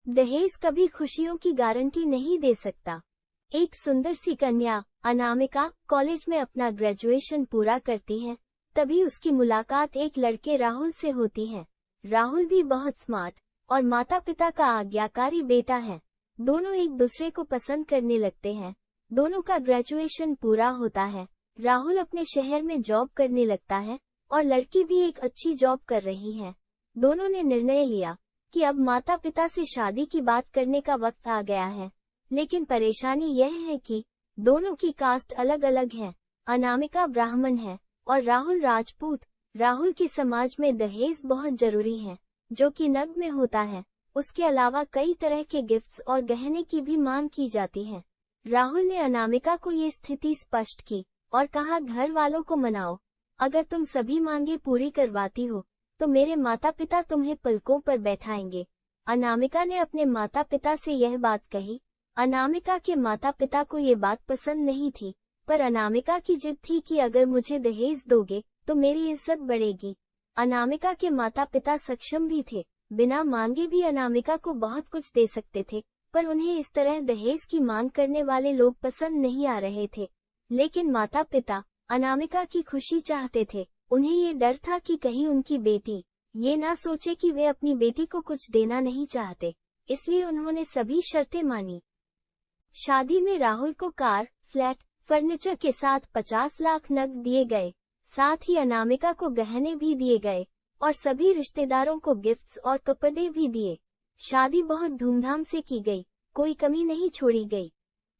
दहेज कभी खुशियों की गारंटी नहीं दे सकता। एक सुंदर सी कन्या अनामिका कॉलेज में अपना ग्रेजुएशन पूरा करती है। तभी उसकी मुलाकात एक लड़के राहुल से होती है। राहुल भी बहुत स्मार्ट और माता पिता का आज्ञाकारी बेटा है। दोनों एक दूसरे को पसंद करने लगते हैं। दोनों का ग्रेजुएशन पूरा होता है। राहुल अपने शहर में जॉब करने लगता है और लड़की भी एक अच्छी जॉब कर रही है। दोनों ने निर्णय लिया कि अब माता पिता से शादी की बात करने का वक्त आ गया है। लेकिन परेशानी यह है कि दोनों की कास्ट अलग अलग है। अनामिका ब्राह्मण है और राहुल राजपूत। राहुल के समाज में दहेज बहुत जरूरी है, जो कि नग में होता है। उसके अलावा कई तरह के गिफ्ट्स और गहने की भी मांग की जाती है। राहुल ने अनामिका को ये स्थिति स्पष्ट की और कहा, घर वालों को मनाओ। अगर तुम सभी मांगे पूरी करवाती हो तो मेरे माता पिता तुम्हें पलकों पर बैठाएंगे। अनामिका ने अपने माता पिता से यह बात कही। अनामिका के माता पिता को ये बात पसंद नहीं थी, पर अनामिका की जिद थी कि अगर मुझे दहेज दोगे तो मेरी इज्जत बढ़ेगी। अनामिका के माता पिता सक्षम भी थे, बिना मांगे भी अनामिका को बहुत कुछ दे सकते थे, पर उन्हें इस तरह दहेज की मांग करने वाले लोग पसंद नहीं आ रहे थे। लेकिन माता पिता अनामिका की खुशी चाहते थे। उन्हें ये डर था कि कहीं उनकी बेटी ये ना सोचे कि वे अपनी बेटी को कुछ देना नहीं चाहते, इसलिए उन्होंने सभी शर्तें मानी। शादी में राहुल को कार, फ्लैट, फर्नीचर के साथ 50 लाख नकद दिए गए। साथ ही अनामिका को गहने भी दिए गए और सभी रिश्तेदारों को गिफ्ट्स और कपड़े भी दिए। शादी बहुत धूमधाम से की गई, कोई कमी नहीं छोड़ी गई।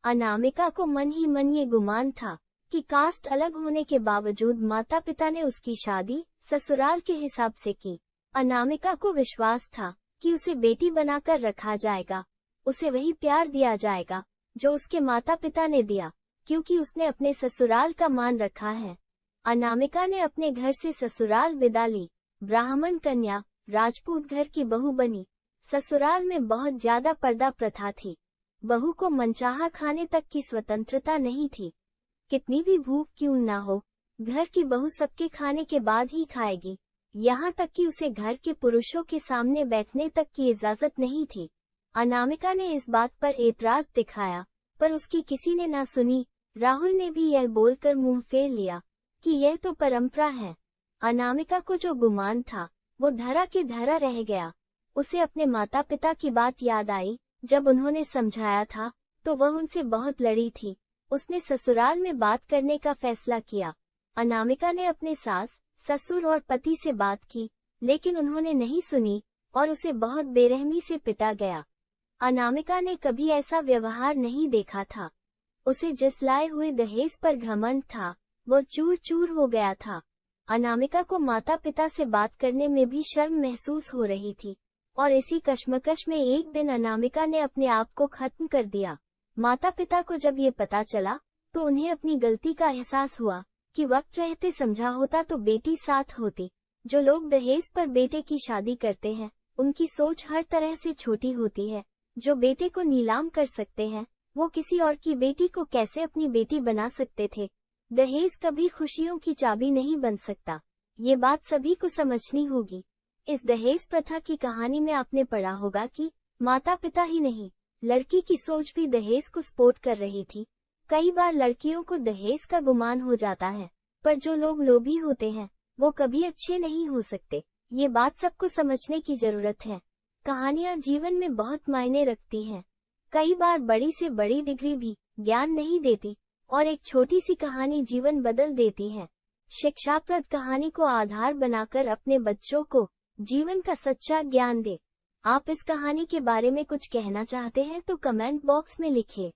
अनामिका को मन ही मन ये गुमान था कि कास्ट अलग होने के बावजूद माता पिता ने उसकी शादी ससुराल के हिसाब से की। अनामिका को विश्वास था कि उसे बेटी बनाकर रखा जाएगा, उसे वही प्यार दिया जाएगा जो उसके माता पिता ने दिया, क्योंकि उसने अपने ससुराल का मान रखा है। अनामिका ने अपने घर से ससुराल विदा ली। ब्राह्मण कन्या राजपूत घर की बहू बनी। ससुराल में बहुत ज्यादा पर्दा प्रथा थी। बहू को मनचाहा खाने तक की स्वतंत्रता नहीं थी। कितनी भी भूख क्यों ना हो, घर की बहू सबके खाने के बाद ही खाएगी। यहाँ तक कि उसे घर के पुरुषों के सामने बैठने तक की इजाजत नहीं थी। अनामिका ने इस बात पर एतराज दिखाया, पर उसकी किसी ने ना सुनी। राहुल ने भी यह बोलकर मुंह फेर लिया कि यह तो परंपरा है। अनामिका को जो गुमान था वो धरा के धरा रह गया। उसे अपने माता पिता की बात याद आई। जब उन्होंने समझाया था तो वह उनसे बहुत लड़ी थी। उसने ससुराल में बात करने का फैसला किया। अनामिका ने अपने सास, ससुर और पति से बात की, लेकिन उन्होंने नहीं सुनी और उसे बहुत बेरहमी से पिटा गया। अनामिका ने कभी ऐसा व्यवहार नहीं देखा था। उसे जिस लाए हुए दहेज पर घमंड था, वो चूर चूर हो गया था। अनामिका को माता पिता से बात करने में भी शर्म महसूस हो रही थी और इसी कश्मकश में एक दिन अनामिका ने अपने आप को खत्म कर दिया। माता पिता को जब ये पता चला तो उन्हें अपनी गलती का एहसास हुआ कि वक्त रहते समझा होता तो बेटी साथ होती। जो लोग दहेज पर बेटे की शादी करते हैं, उनकी सोच हर तरह से छोटी होती है। जो बेटे को नीलाम कर सकते हैं, वो किसी और की बेटी को कैसे अपनी बेटी बना सकते थे। दहेज कभी खुशियों की चाबी नहीं बन सकता। ये बात सभी को समझनी होगी। इस दहेज प्रथा की कहानी में आपने पढ़ा होगा कि माता पिता ही नहीं, लड़की की सोच भी दहेज को सपोर्ट कर रही थी। कई बार लड़कियों को दहेज का गुमान हो जाता है, पर जो लोग लोभी होते हैं वो कभी अच्छे नहीं हो सकते। ये बात सबको समझने की जरूरत है। कहानियां जीवन में बहुत मायने रखती हैं। कई बार बड़ी से बड़ी डिग्री भी ज्ञान नहीं देती और एक छोटी सी कहानी जीवन बदल देती है। शिक्षाप्रद कहानी को आधार बनाकर अपने बच्चों को जीवन का सच्चा ज्ञान दे। आप इस कहानी के बारे में कुछ कहना चाहते हैं तो कमेंट बॉक्स में लिखें।